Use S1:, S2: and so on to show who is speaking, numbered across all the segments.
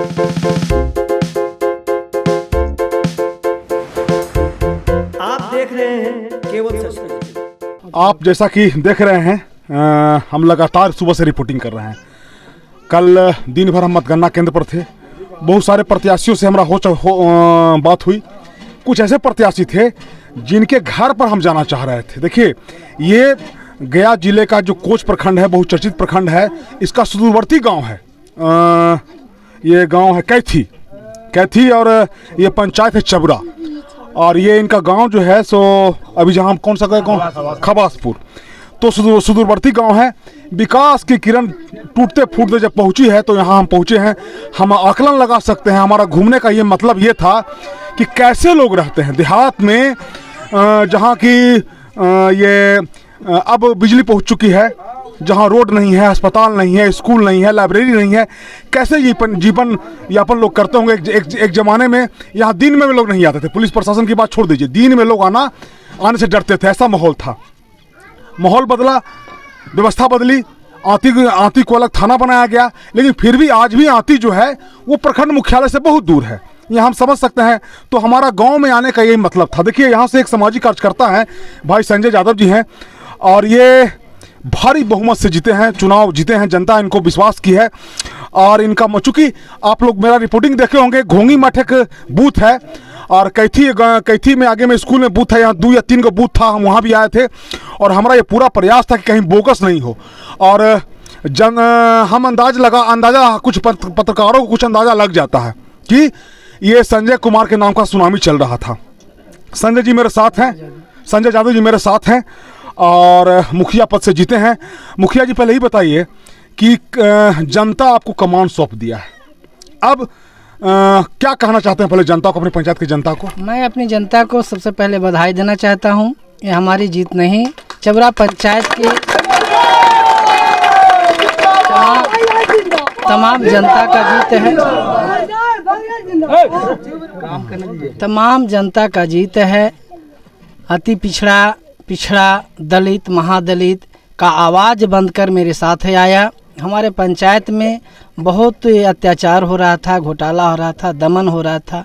S1: आप देख रहे हैं केवल सच।
S2: आप जैसा कि देख रहे हैं हम लगातार सुबह से रिपोर्टिंग कर रहे हैं। कल दिन भर हम मतगणना केंद्र पर थे। बहुत सारे प्रत्याशियों से हमारा बात हुई। कुछ ऐसे प्रत्याशी थे जिनके घर पर हम जाना चाह रहे थे। देखिए, ये गया जिले का जो कोच प्रखंड है, बहुचर्चित प्रखंड है, इसका सुदूरवर्ती गांव है। ये गांव है कैथी और ये पंचायत है चबरा। और ये इनका गांव जो है सो अभी जहाँ कौन सा गाँव, खबासपुर, तो सुदूरवर्ती गांव है। विकास की किरण टूटते फूटते जब पहुंची है तो यहाँ हम पहुंचे हैं। हम आकलन लगा सकते हैं। हमारा घूमने का ये मतलब ये था कि कैसे लोग रहते हैं देहात में, जहाँ की ये अब बिजली पहुंच चुकी है, जहाँ रोड नहीं है, अस्पताल नहीं है, स्कूल नहीं है, लाइब्रेरी नहीं है। कैसे ये जीवन यापन लोग करते होंगे। एक ज़माने में यहाँ दिन में भी लोग नहीं आते थे। पुलिस प्रशासन की बात छोड़ दीजिए, दिन में लोग आने से डरते थे। ऐसा माहौल था। माहौल बदला, व्यवस्था बदली, आंती को अलग थाना बनाया गया। लेकिन फिर भी आज भी आंती जो है वो प्रखंड मुख्यालय से बहुत दूर है। ये हम समझ सकते हैं। तो हमारा गांव में आने का यही मतलब था। देखिए, यहाँ से एक सामाजिक कार्यकर्ता हैं, भाई संजय यादव जी हैं, और ये भारी बहुमत से जीते हैं, चुनाव जीते हैं। जनता इनको विश्वास की है। और इनका चूंकि आप लोग मेरा रिपोर्टिंग देखे होंगे, घोंगी मठ एक बूथ है और कैथी में आगे में स्कूल में बूथ है। यहाँ 2 या 3 का बूथ था, हम वहाँ भी आए थे। और हमारा ये पूरा प्रयास था कि कहीं बोगस नहीं हो। और हम अंदाज़ा कुछ पत्रकारों को कुछ अंदाज़ा लग जाता है कि ये संजय कुमार के नाम का सुनामी चल रहा था। संजय जी मेरे साथ हैं, संजय यादव जी मेरे साथ हैं और मुखिया पद से जीते हैं। मुखिया जी, पहले ही बताइए कि जनता आपको कमान सौंप दिया है। अब क्या कहना चाहते हैं पहले जनता को, अपनी पंचायत की जनता को?
S3: मैं अपनी जनता को सबसे पहले बधाई देना चाहता हूं। ये हमारी जीत नहीं, चबरा पंचायत की तमाम जनता का जीत है। तमाम जनता का जीत है। अति पिछड़ा दलित, महादलित का आवाज़ बंद कर मेरे साथ आया। हमारे पंचायत में बहुत अत्याचार हो रहा था, घोटाला हो रहा था, दमन हो रहा था।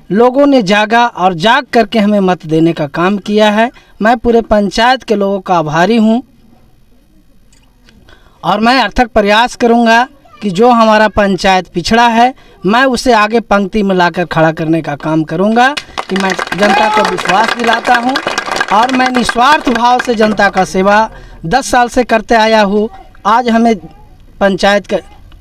S3: लोगों ने जागा और जाग करके हमें मत देने का काम किया है। मैं पूरे पंचायत के लोगों का आभारी हूं और मैं अर्थक प्रयास करूंगा कि जो हमारा पंचायत पिछड़ा है, मैं उसे आगे पंक्ति में लाकर खड़ा करने का काम करूंगा। कि मैं जनता को विश्वास दिलाता हूं और मैं निस्वार्थ भाव से जनता का सेवा 10 साल से करते आया हूँ। आज हमें पंचायत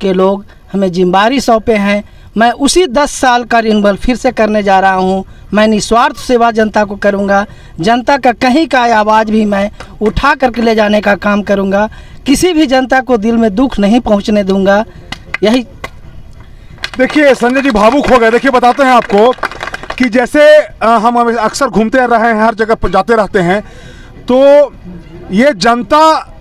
S3: के लोग हमें जिम्मेदारी सौंपे हैं, मैं उसी 10 साल का रिन्यूअल फिर से करने जा रहा हूँ। मैं निस्वार्थ सेवा जनता को करूँगा। जनता का कहीं का आवाज़ भी मैं उठा करके ले जाने का काम करूँगा। किसी भी जनता को दिल में दुख नहीं पहुँचने दूँगा। यही।
S2: देखिए, संजय जी भावुक हो गए। देखिए, बताते हैं आपको कि जैसे हम अक्सर घूमते रहे हैं, हर जगह पर जाते रहते हैं, तो ये जनता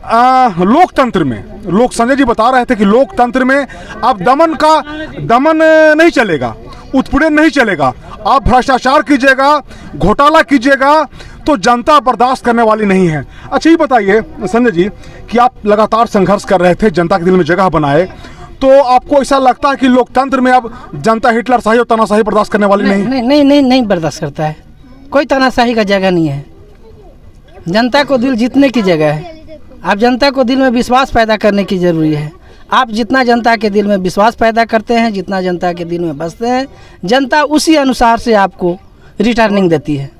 S2: लोकतंत्र में, संजय जी बता रहे थे कि लोकतंत्र में अब दमन नहीं चलेगा, उत्पीड़न नहीं चलेगा। आप भ्रष्टाचार कीजिएगा, घोटाला कीजिएगा तो जनता बर्दाश्त करने वाली नहीं है। अच्छा, ये बताइए संजय जी कि आप लगातार संघर्ष कर रहे थे, जनता के दिल में जगह बनाए, तो आपको ऐसा लगता है कि लोकतंत्र में अब जनता हिटलर शाही और तानाशाही बर्दाश्त करने वाली
S3: नहीं बर्दाश्त करता है। कोई तानाशाही का जगह नहीं है। जनता को दिल जीतने की जगह है। आप जनता को दिल में विश्वास पैदा करने की जरूरी है। आप जितना जनता के दिल में विश्वास पैदा करते हैं, जितना जनता के दिल में बसते हैं, जनता उसी अनुसार से आपको रिटर्निंग देती है।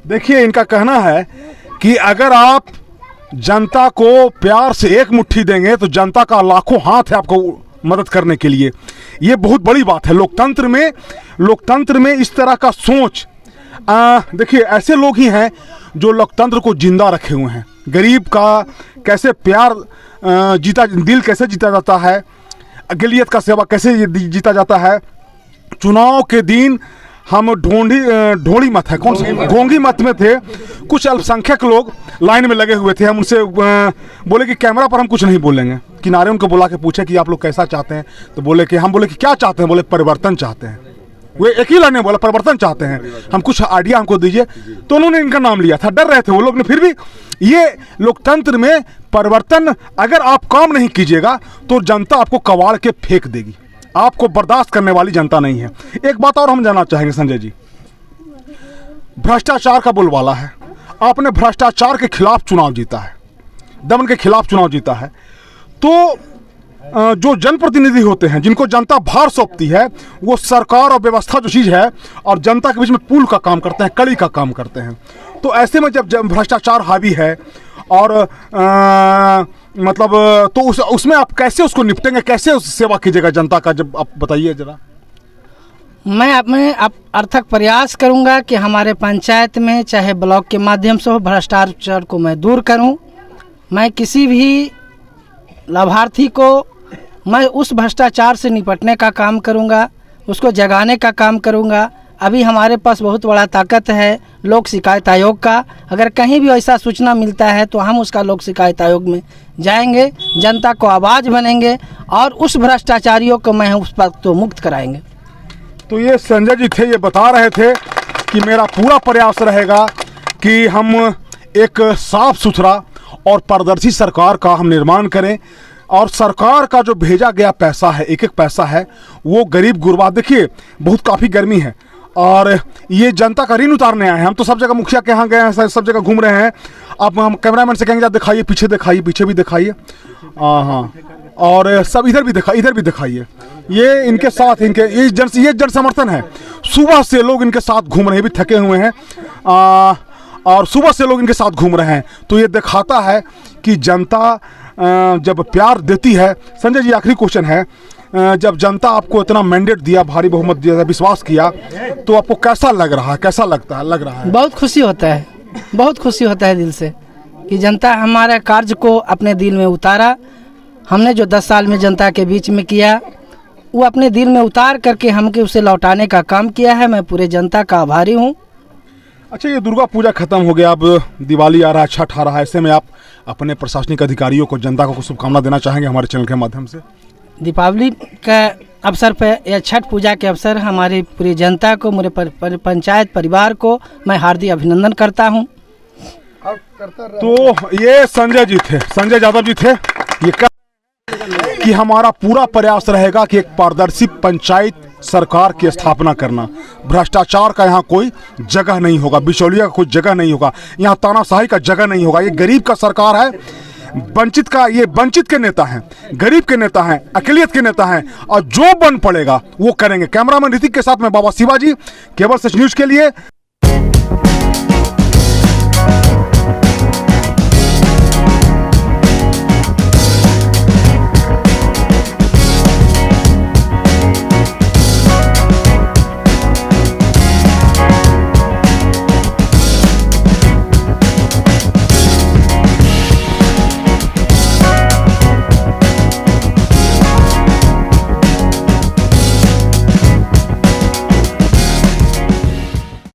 S2: देखिए, इनका कहना है कि अगर आप जनता को प्यार से एक मुट्ठी देंगे तो जनता का लाखों हाथ है आपको मदद करने के लिए। ये बहुत बड़ी बात है लोकतंत्र में इस तरह का सोच। देखिए, ऐसे लोग ही हैं जो लोकतंत्र को जिंदा रखे हुए हैं। गरीब का कैसे प्यार दिल कैसे जीता जाता है, अक़लियत का सेवा कैसे जीता जाता है। चुनाव के दिन हम ढोड़ी मत है, कौन सी घोंगी मत में थे, कुछ अल्पसंख्यक लोग लाइन में लगे हुए थे। हम उनसे बोले कि कैमरा पर हम कुछ नहीं बोलेंगे। किनारे उनको बुला के पूछे कि आप लोग कैसा चाहते हैं, तो बोले कि हम बोले कि क्या चाहते हैं, बोले परिवर्तन चाहते हैं। वे एक ही लाइन में बोला परिवर्तन चाहते हैं, हम कुछ आइडिया हमको दीजिए। तो उन्होंने इनका नाम लिया था, डर रहे थे वो लोग ने। फिर भी ये लोकतंत्र में परिवर्तन, अगर आप काम नहीं कीजिएगा तो जनता आपको कबाड़ के फेंक देगी। आपको बर्दाश्त करने वाली जनता नहीं है। एक बात और हम जानना चाहेंगे संजय जी, भ्रष्टाचार का बोलबाला है, आपने भ्रष्टाचार के खिलाफ चुनाव जीता है, दमन के खिलाफ चुनाव जीता है, तो जो जनप्रतिनिधि होते हैं जिनको जनता भार सौंपती है, वो सरकार और व्यवस्था जो चीज़ है और जनता के बीच में पुल का काम करते हैं, कड़ी का काम करते हैं। तो ऐसे में जब भ्रष्टाचार हावी है और मतलब तो उसमें आप कैसे उसको निपटेंगे, कैसे उस सेवा कीजिएगा जनता का, जब आप बताइए जरा।
S3: मैं अपने अर्थक प्रयास करूंगा कि हमारे पंचायत में चाहे ब्लॉक के माध्यम से हो, भ्रष्टाचार को मैं दूर करूं। मैं किसी भी लाभार्थी को मैं उस भ्रष्टाचार से निपटने का काम करूंगा, उसको जगाने का काम करूंगा। अभी हमारे पास बहुत बड़ा ताकत है लोक शिकायत आयोग का। अगर कहीं भी ऐसा सूचना मिलता है तो हम उसका लोक शिकायत आयोग में जाएंगे, जनता को आवाज़ बनेंगे और उस भ्रष्टाचारियों को मैं उस पर तो मुक्त कराएंगे।
S2: तो ये संजय जी थे, ये बता रहे थे कि मेरा पूरा प्रयास रहेगा कि हम एक साफ सुथरा और पारदर्शी सरकार का हम निर्माण करें और सरकार का जो भेजा गया पैसा है, एक एक पैसा है, वो गरीब गुरबा, देखिए बहुत काफ़ी गर्मी है और ये जनता का ऋण उतारने आए हैं। हम तो सब जगह मुखिया के यहाँ गए हैं, सब जगह घूम रहे हैं। अब हम कैमरामैन से कहेंगे दिखाइए, पीछे दिखाइए, पीछे भी दिखाइए, हाँ, और सब इधर भी दिखाइए। ये इनके साथ ये जन समर्थन है। सुबह से लोग इनके साथ घूम रहे हैं, भी थके हुए हैं और सुबह से लोग इनके साथ घूम रहे हैं। तो ये दिखाता है कि जनता जब प्यार देती है। संजय जी, आखिरी क्वेश्चन है, जब जनता आपको इतना मैंडेट दिया, भारी बहुमत दिया, विश्वास किया, तो आपको कैसा लग रहा है, कैसा लग रहा है?
S3: बहुत खुशी होता है, बहुत खुशी होता है दिल से कि जनता हमारे कार्य को अपने दिल में उतारा। हमने जो 10 साल में जनता के बीच में किया वो अपने दिल में उतार करके हमके उसे लौटाने का काम किया है। मैं पूरे जनता का आभारी हूँ।
S2: अच्छा, ये दुर्गा पूजा खत्म हो गया, अब दिवाली आ रहा है, छठ आ रहा है, ऐसे में आप अपने प्रशासनिक अधिकारियों को, जनता को कुछ शुभकामना देना चाहेंगे हमारे चैनल के माध्यम से?
S3: दीपावली का अवसर पर या छठ पूजा के अवसर हमारी पूरी जनता को, मेरे पंचायत परिवार को मैं हार्दिक अभिनंदन करता हूं।
S2: तो ये संजय जी थे, संजय यादव जी थे। ये कि हमारा पूरा प्रयास रहेगा कि एक पारदर्शी पंचायत सरकार की स्थापना करना। भ्रष्टाचार का यहाँ कोई जगह नहीं होगा, बिचौलिया का कोई जगह नहीं होगा, यहाँ तानाशाही का जगह नहीं होगा। ये गरीब का सरकार है, ये वंचित के नेता हैं, गरीब के नेता हैं, अकेलियत के नेता हैं और जो बन पड़ेगा वो करेंगे। कैमरामैन ऋतिक के साथ मैं बाबा शिवाजी, केबल सच न्यूज के लिए।